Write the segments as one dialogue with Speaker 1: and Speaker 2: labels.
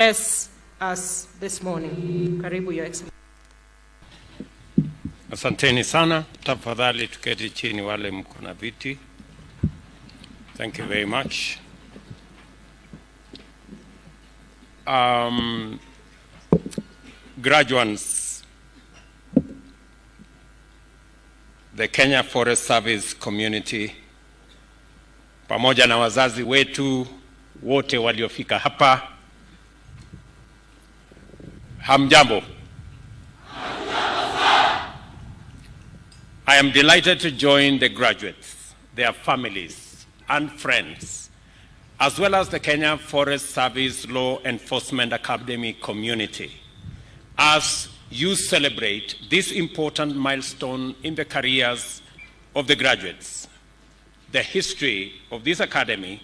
Speaker 1: address us this morning. Karibu, Your Excellency.
Speaker 2: Asanteni sana. Tafadhali tuketi chini wale mko na viti. Thank you very much. Graduates, the Kenya Forest Service community, pamoja na wazazi wetu wote waliofika hapa, hamjambo. I am delighted to join the graduates, their families and friends, as well as the Kenya Forest Service Law Enforcement Academy community, as you celebrate this important milestone in the careers of the graduates. The history of this academy,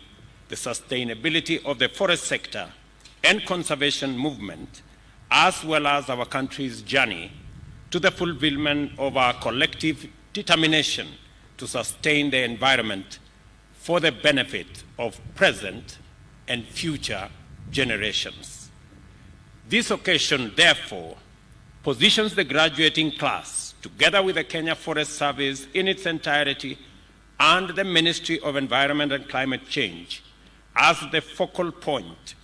Speaker 2: the sustainability of the forest sector and conservation movement, as well as our country's journey to the fulfillment of our collective determination to sustain the environment for the benefit of present and future generations. This occasion, therefore, positions the graduating class, together with the Kenya Forest Service in its entirety and the Ministry of Environment and Climate Change, as the focal point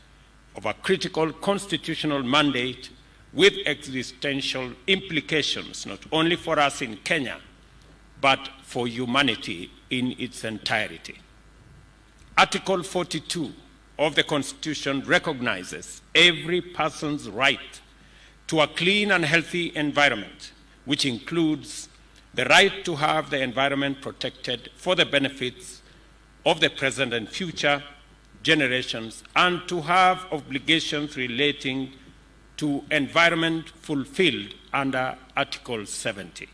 Speaker 2: of a critical constitutional mandate with existential implications, not only for us in Kenya, but for humanity in its entirety. Article 42 of the Constitution recognizes every person's right to a clean and healthy environment, which includes the right to have the environment protected for the benefits of the present and future generations, and to have obligations relating to environment fulfilled under Article 70.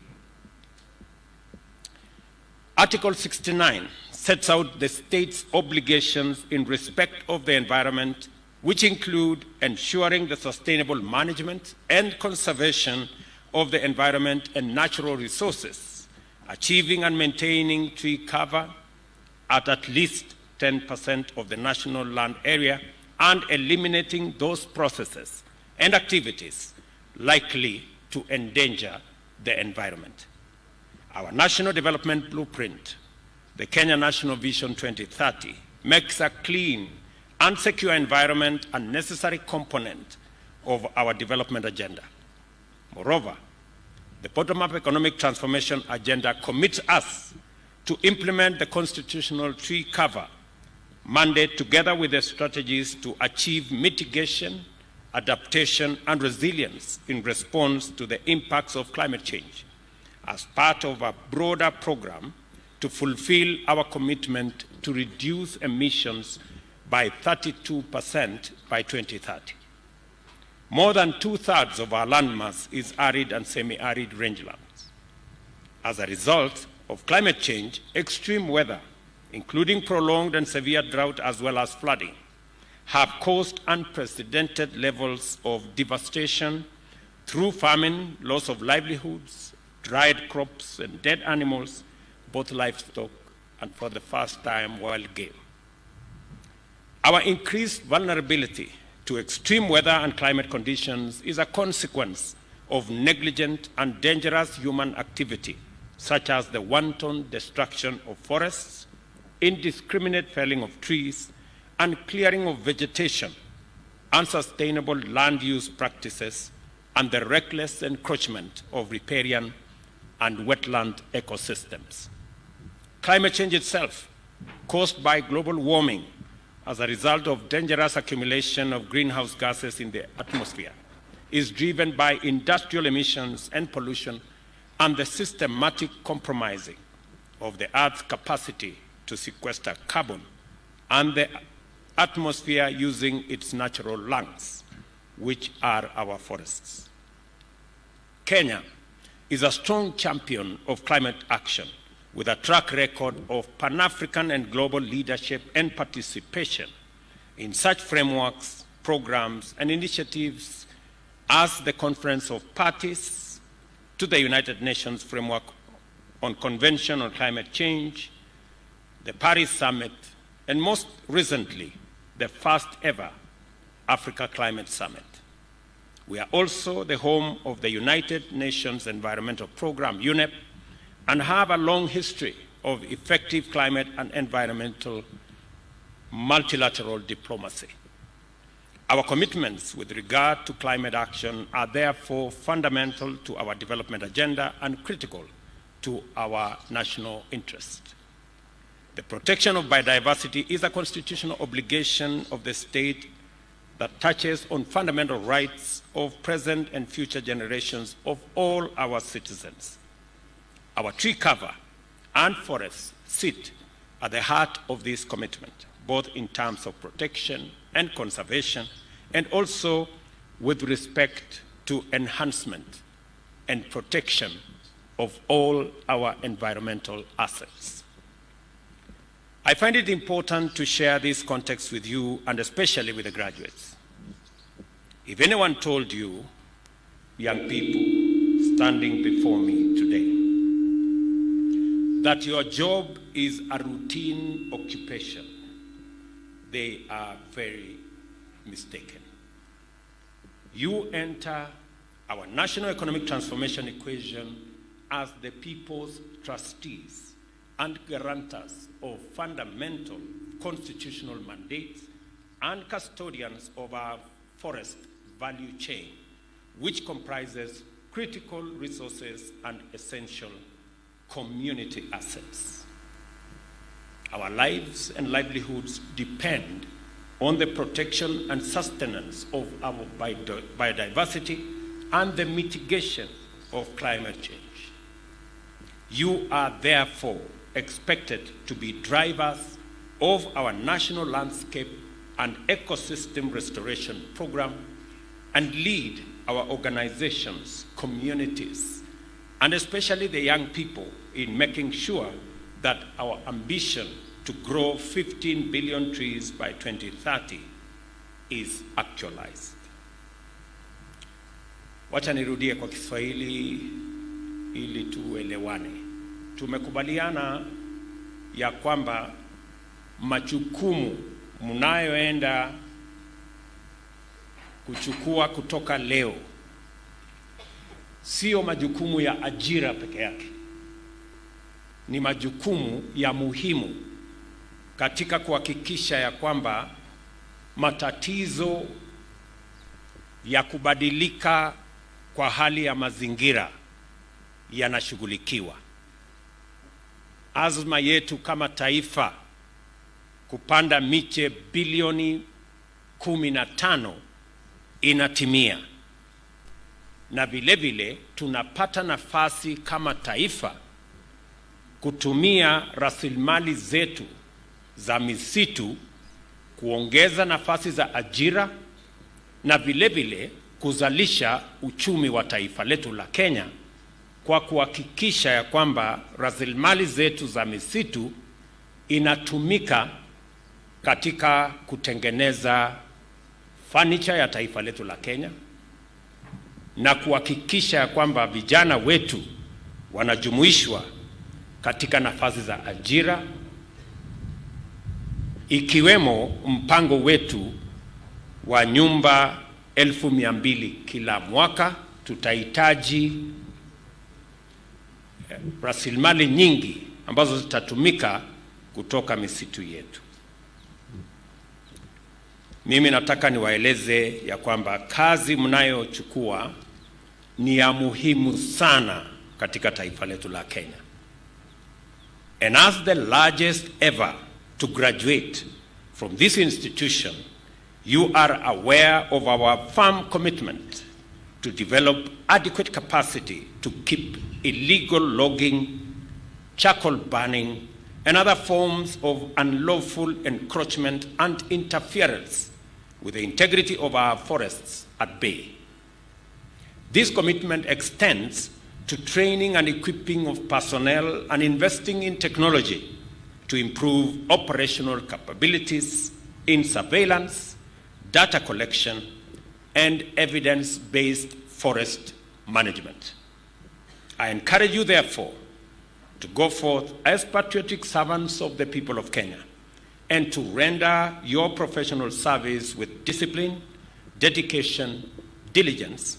Speaker 2: Article 69 sets out the state's obligations in respect of the environment, which include ensuring the sustainable management and conservation of the environment and natural resources, achieving and maintaining tree cover at least 10% of the national land area, and eliminating those processes and activities likely to endanger the environment. Our National Development Blueprint, the Kenya National Vision 2030, makes a clean and secure environment a necessary component of our development agenda. Moreover, the bottom-up economic transformation agenda commits us to implement the constitutional tree cover mandate together with the strategies to achieve mitigation, adaptation, and resilience in response to the impacts of climate change, as part of a broader program to fulfill our commitment to reduce emissions by 32% by 2030. More than 2/3 of our landmass is arid and semi-arid rangelands. As a result of climate change, extreme weather, including prolonged and severe drought as well as flooding, have caused unprecedented levels of devastation through famine, loss of livelihoods, dried crops, and dead animals, both livestock and, for the first time, wild game. Our increased vulnerability to extreme weather and climate conditions is a consequence of negligent and dangerous human activity, such as the wanton destruction of forests, indiscriminate felling of trees, and clearing of vegetation, unsustainable land use practices, and the reckless encroachment of riparian and wetland ecosystems. Climate change itself, caused by global warming as a result of dangerous accumulation of greenhouse gases in the atmosphere, is driven by industrial emissions and pollution and the systematic compromising of the Earth's capacity to sequester carbon and the atmosphere using its natural lungs, which are our forests. Kenya is a strong champion of climate action with a track record of Pan-African and global leadership and participation in such frameworks, programs, and initiatives as the Conference of Parties to the United Nations Framework on Convention on Climate Change, the Paris Summit, and most recently, the first ever Africa Climate Summit. We are also the home of the United Nations Environmental Programme, UNEP, and have a long history of effective climate and environmental multilateral diplomacy. Our commitments with regard to climate action are therefore fundamental to our development agenda and critical to our national interest. The protection of biodiversity is a constitutional obligation of the state that touches on fundamental rights of present and future generations of all our citizens. Our tree cover and forests sit at the heart of this commitment, both in terms of protection and conservation, and also with respect to enhancement and protection of all our environmental assets. I find it important to share this context with you, and especially with the graduates. If anyone told you, young people standing before me today, that your job is a routine occupation, they are very mistaken. You enter our national economic transformation equation as the people's trustees and guarantors of fundamental constitutional mandates and custodians of our forest value chain, which comprises critical resources and essential community assets. Our lives and livelihoods depend on the protection and sustenance of our biodiversity and the mitigation of climate change. You are therefore expected to be drivers of our national landscape and ecosystem restoration program and lead our organizations, communities, and especially the young people in making sure that our ambition to grow 15 billion trees by 2030 is actualized. Wacha nirudie kwa Kiswahili ili tuelewane. Tumekubaliana ya kwamba majukumu mnayoenda kuchukua kutoka leo sio majukumu ya ajira peke yake. Ni majukumu ya muhimu katika kuhakikisha ya kwamba matatizo ya kubadilika kwa hali ya mazingira yanashughulikiwa. Azma yetu kama taifa kupanda miche bilioni 15 inatimia. Na vile vile tunapata nafasi kama taifa kutumia rasilimali zetu za misitu kuongeza nafasi za ajira na vile vile kuzalisha uchumi wa taifa letu la Kenya kwa kuhakikisha ya kwamba rasilimali zetu za misitu inatumika katika kutengeneza furniture ya taifa letu la Kenya na kuhakikisha ya kwamba vijana wetu wanajumuishwa katika nafasi za ajira, ikiwemo mpango wetu wa nyumba 200,000 kila mwaka. Tutahitaji rasilimali nyingi ambazo zitatumika kutoka misitu yetu. Mimi nataka niwaeleze ya kwamba kazi mnayochukua ni ya muhimu sana katika taifa letu la Kenya. And as the largest ever to graduate from this institution, you are aware of our firm commitment to develop adequate capacity to keep illegal logging, charcoal burning, and other forms of unlawful encroachment and interference with the integrity of our forests at bay. This commitment extends to training and equipping of personnel and investing in technology to improve operational capabilities in surveillance, data collection, and evidence-based forest management. I encourage you, therefore, to go forth as patriotic servants of the people of Kenya and to render your professional service with discipline, dedication, diligence,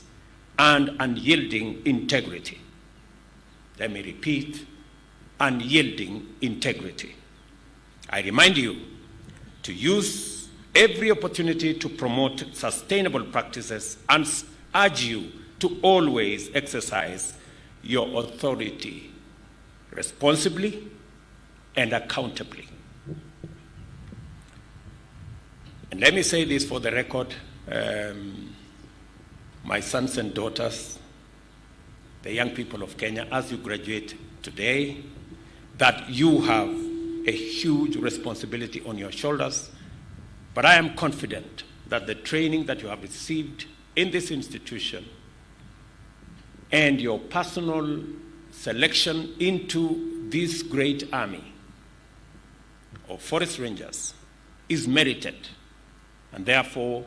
Speaker 2: and unyielding integrity. Let me repeat, unyielding integrity. I remind you to use every opportunity to promote sustainable practices and urge you to always exercise your authority responsibly and accountably. And let me say this for the record, my sons and daughters, the young people of Kenya, as you graduate today, that you have a huge responsibility on your shoulders, but I am confident that the training that you have received in this institution and your personal selection into this great army of forest rangers is merited, and therefore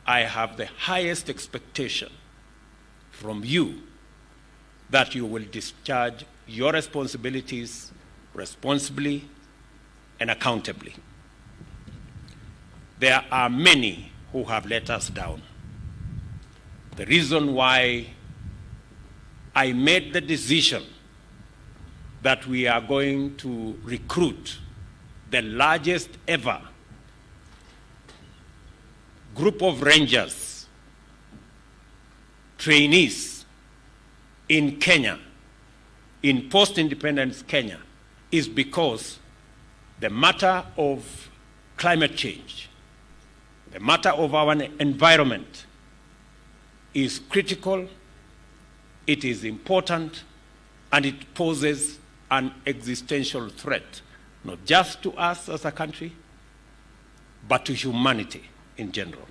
Speaker 2: I have the highest expectation from you that you will discharge your responsibilities responsibly and accountably. There are many who have let us down. The reason why I made the decision that we are going to recruit the largest ever group of rangers, trainees in Kenya, in post-independence Kenya, is because the matter of climate change, the matter of our environment is critical, it is important, and it poses an existential threat, not just to us as a country, but to humanity in general.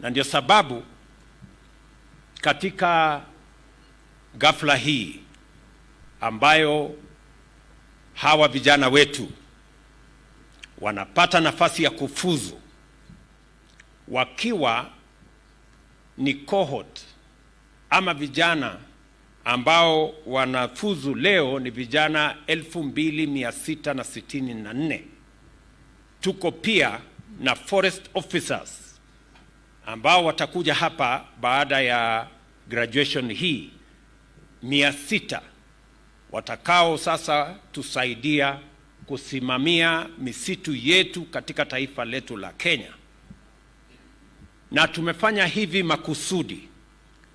Speaker 2: Na ndio sababu katika ghafla hii ambayo hawa vijana wetu wanapata nafasi ya kufuzu wakiwa ni cohort ama vijana ambao wanafuzu leo ni vijana 2664. Tuko pia na forest officers ambao watakuja hapa baada ya graduation hii 600 watakao sasa tusaidia kusimamia misitu yetu katika taifa letu la Kenya. Na tumefanya hivi makusudi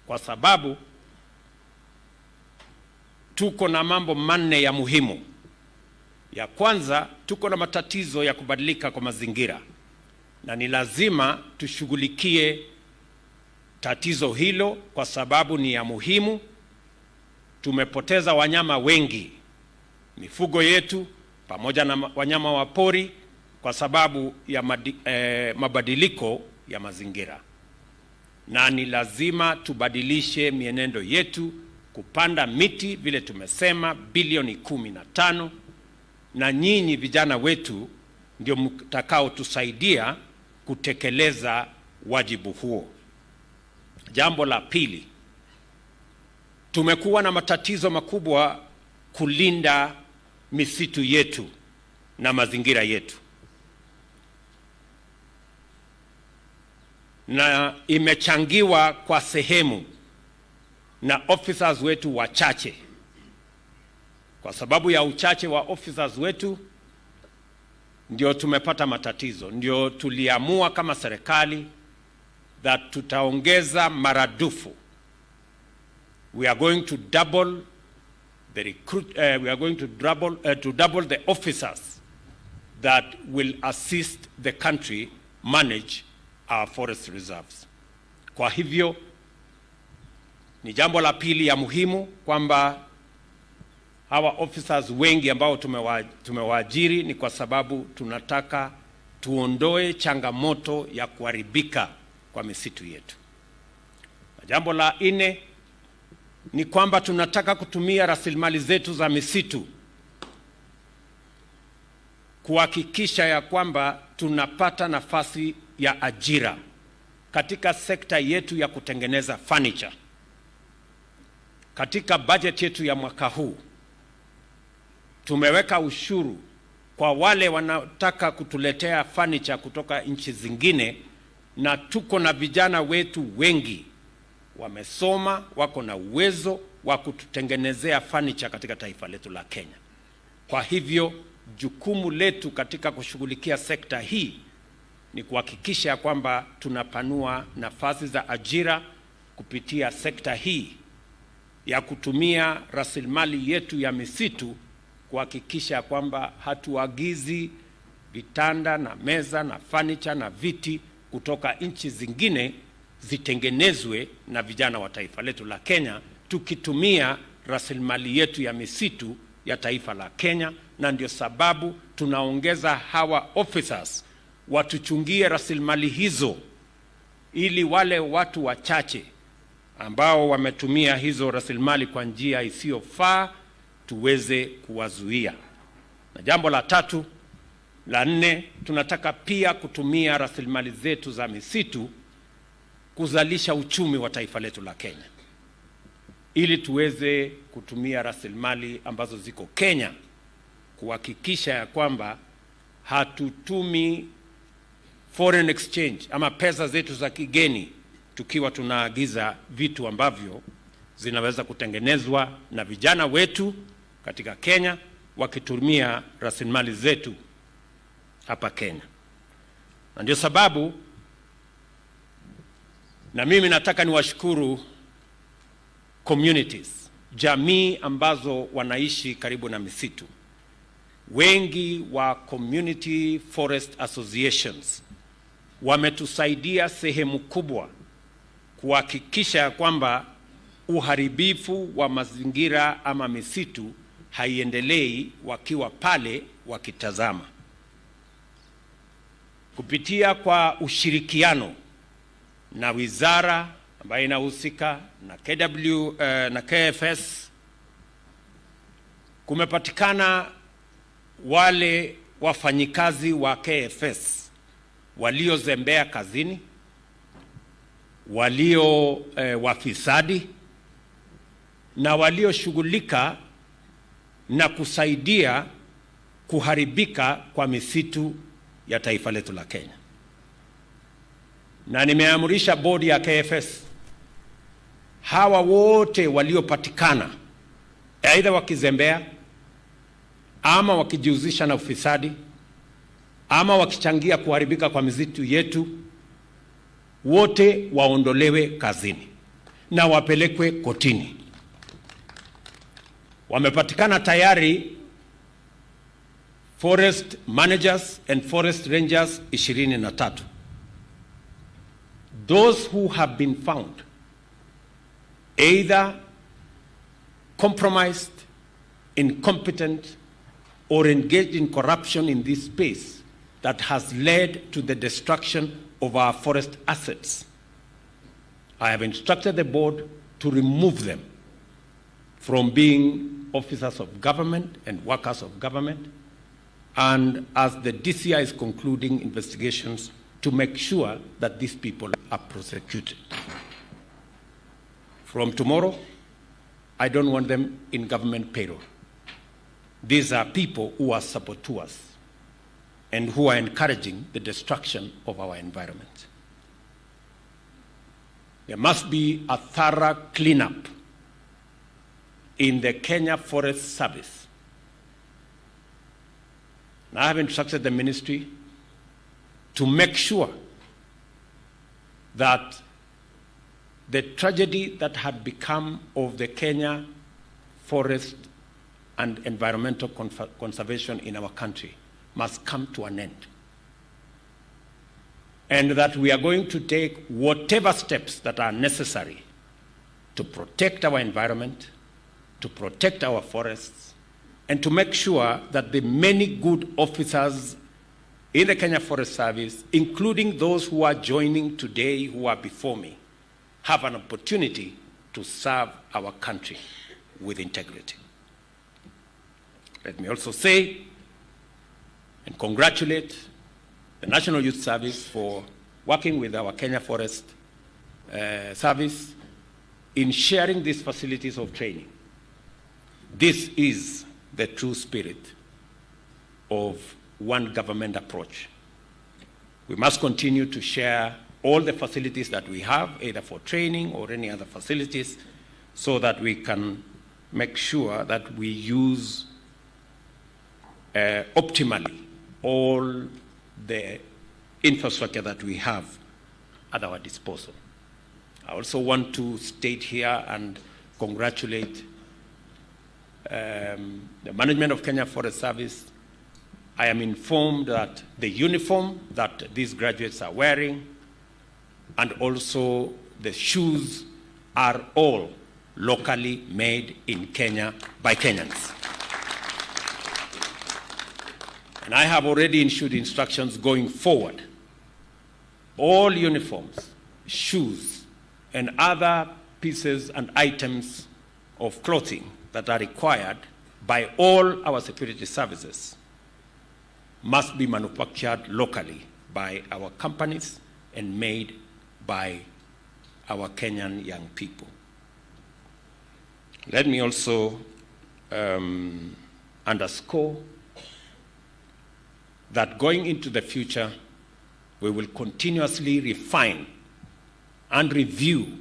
Speaker 2: kwa sababu tuko na mambo manne ya muhimu. Ya kwanza, tuko na matatizo ya kubadilika kwa mazingira, na ni lazima tushughulikie tatizo hilo kwa sababu ni ya muhimu. Tumepoteza wanyama wengi, mifugo yetu pamoja na wanyama wa pori kwa sababu ya mabadiliko ya mazingira, na ni lazima tubadilishe mienendo yetu, kupanda miti vile tumesema bilioni 15, na nyinyi vijana wetu ndio mtakao tusaidia kutekeleza wajibu huo. Jambo la pili, tumekuwa na matatizo makubwa kulinda misitu yetu na mazingira yetu, na imechangiwa kwa sehemu na officers wetu wachache. Kwa sababu ya uchache wa officers wetu ndio tumepata matatizo. Ndio tuliamua kama serikali that tutaongeza maradufu. We are going to double the double the officers that will assist the country manage our forest reserves. Kwa hivyo ni jambo la pili ya muhimu kwamba hawa officers wengi ambao tumewaajiri ni kwa sababu tunataka tuondoe changamoto ya kuharibika kwa misitu yetu. Na jambo la 4 ni kwamba tunataka kutumia rasilimali zetu za misitu kuhakikisha ya kwamba tunapata nafasi ya ajira katika sekta yetu ya kutengeneza furniture. Katika budget yetu ya mwaka huu tumeweka ushuru kwa wale wanaotaka kutuletea furniture kutoka nchi zingine, na tuko na vijana wetu wengi wamesoma, wako na uwezo wa kututengenezea furniture katika taifa letu la Kenya. Kwa hivyo jukumu letu katika kushughulikia sekta hii ni kuhakikisha kwamba tunapanua nafasi za ajira kupitia sekta hii ya kutumia rasilimali yetu ya misitu, kuhakikisha kwamba hatuagizi vitanda na meza na furniture na viti kutoka nchi zingine zitengenezwe na vijana wa taifa letu la Kenya, tukitumia rasilimali yetu ya misitu ya taifa la Kenya. Na ndio sababu tunaongeza hawa officers watuchungie rasilimali hizo, ili wale watu wachache ambao wametumia hizo rasilimali kwa njia isiyofaa tuweze kuwazuia. Na jambo la nne, tunataka pia kutumia rasilimali zetu za misitu kuzalisha uchumi wa taifa letu la Kenya, ili tuweze kutumia rasilimali ambazo ziko Kenya kuhakikisha ya kwamba hatutumi foreign exchange ama pesa zetu za kigeni tukiwa tunaagiza vitu ambavyo zinaweza kutengenezwa na vijana wetu katika Kenya wakitumia rasilimali zetu hapa Kenya. Na ndio sababu na mimi nataka niwashukuru communities, jamii ambazo wanaishi karibu na misitu. Wengi wa community forest associations wametusaidia sehemu kubwa kuhakikisha kwamba uharibifu wa mazingira ama misitu haiendelei wakiwa pale wakitazama. Kupitia kwa ushirikiano na wizara ambayo inahusika na na KFS, kumepatikana wale wafanyikazi wa KFS waliozembea kazini, walio wafisadi na walioshughulika na kusaidia kuharibika kwa misitu ya taifa letu la Kenya. Na nimeamrisha bodi ya KFS, hawa wote waliopatikana aidha wakizembea ama wakijihusisha na ufisadi ama wakichangia kuharibika kwa misitu yetu, wote waondolewe kazini na wapelekwe kotini. Wamepatikana tayari forest managers and forest rangers 23. Those who have been found either compromised, incompetent, or engaged in corruption in this space that has led to the destruction of our forest assets, I have instructed the board to remove them from being officers of government and workers of government, and as the DCI is concluding investigations, to make sure that these people are prosecuted. From tomorrow, I don't want them in government payroll. These are people who are saboteurs and who are encouraging the destruction of our environment. There must be a thorough cleanup in the Kenya Forest Service. And I have instructed the ministry to make sure that the tragedy that had become of the Kenya forest and environmental conservation in our country must come to an end. And that we are going to take whatever steps that are necessary to protect our environment, to protect our forests, and to make sure that the many good officers in the Kenya Forest Service, including those who are joining today, who are before me, have an opportunity to serve our country with integrity. Let me also say and congratulate the National Youth Service for working with our Kenya Forest Service in sharing these facilities of training. This is the true spirit of one government approach. We must continue to share all the facilities that we have, either for training or any other facilities, so that we can make sure that we use optimally all the infrastructure that we have at our disposal. I also want to state here and congratulate the management of Kenya Forest Service. I am informed that the uniform that these graduates are wearing and also the shoes are all locally made in Kenya by Kenyans. And I have already issued instructions going forward. All uniforms, shoes, and other pieces and items of clothing that are required by all our security services must be manufactured locally by our companies and made by our Kenyan young people. Let me also underscore that going into the future, we will continuously refine and review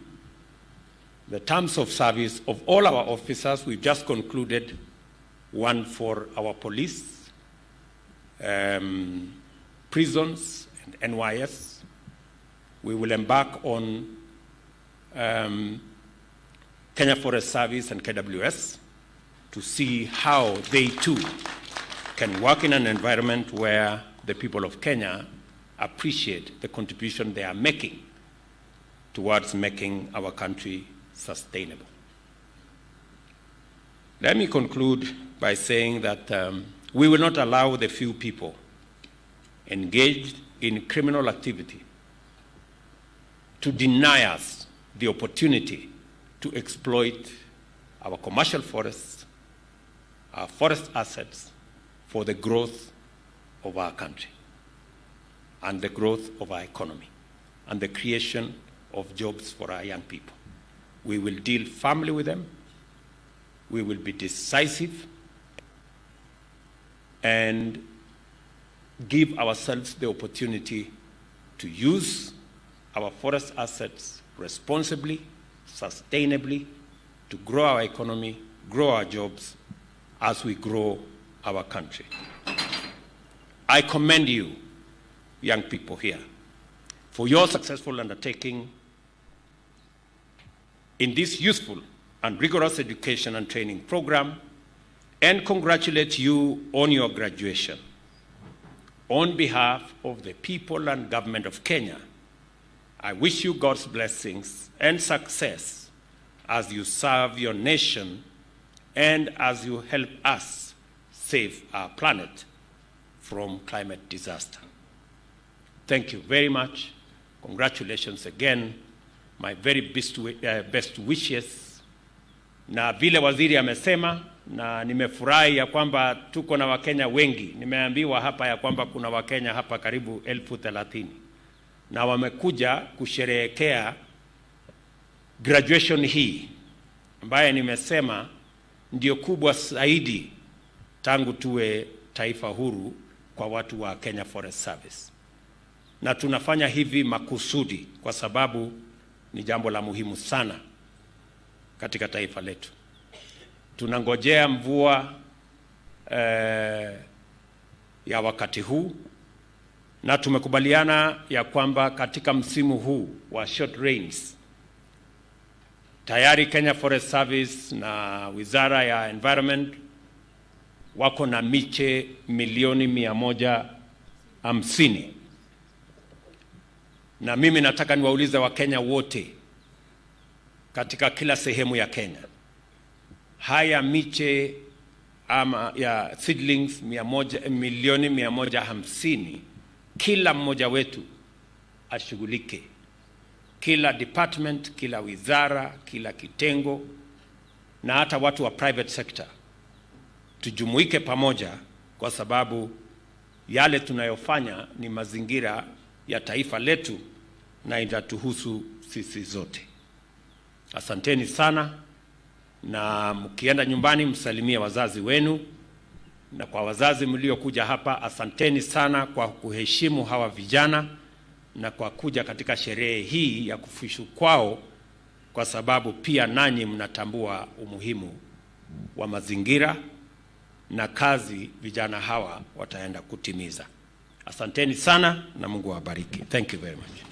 Speaker 2: the terms of service of all our officers. We've just concluded one for our police, prisons, and NYS. We will embark on Kenya Forest Service and KWS to see how they too can work in an environment where the people of Kenya appreciate the contribution they are making towards making our country sustainable. Let me conclude by saying that we will not allow the few people engaged in criminal activity to deny us the opportunity to exploit our commercial forests, our forest assets, for the growth of our country and the growth of our economy and the creation of jobs for our young people. We will deal firmly with them. We will be decisive and give ourselves the opportunity to use our forest assets responsibly, sustainably, to grow our economy, grow our jobs as we grow our country. I commend you, young people here, for your successful undertaking in this useful and rigorous education and training program, and congratulate you on your graduation. On behalf of the people and government of Kenya, I wish you God's blessings and success as you serve your nation and as you help us save our planet from climate disaster. Thank you very much. Congratulations again. My very best wishes. Na vile waziri amesema, na nimefurahi ya kwamba tuko na Wakenya wengi. Nimeambiwa hapa ya kwamba kuna Wakenya hapa karibu 30,000 na wamekuja kusherehekea graduation hii ambaye nimesema ndio kubwa zaidi tangu tuwe taifa huru kwa watu wa Kenya Forest Service. Na tunafanya hivi makusudi kwa sababu ni jambo la muhimu sana katika taifa letu. Tunangojea mvua ya wakati huu, na tumekubaliana ya kwamba katika msimu huu wa short rains tayari Kenya Forest Service na Wizara ya Environment wako na miche milioni 150. Na mimi nataka niwaulize Wakenya wote katika kila sehemu ya Kenya, haya miche ama ya seedlings milioni 150, kila mmoja wetu ashughulike, kila department, kila wizara, kila kitengo, na hata watu wa private sector tujumuike pamoja, kwa sababu yale tunayofanya ni mazingira ya taifa letu na itatuhusu sisi zote. Asanteni sana, na mkienda nyumbani msalimie wazazi wenu Na kwa wazazi mliokuja hapa, asanteni sana kwa kuheshimu hawa vijana na kwa kuja katika sherehe hii ya kufuzu kwao, kwa sababu pia nanyi mnatambua umuhimu wa mazingira na kazi vijana hawa wataenda kutimiza. Asanteni sana na Mungu awabariki. Thank you very much.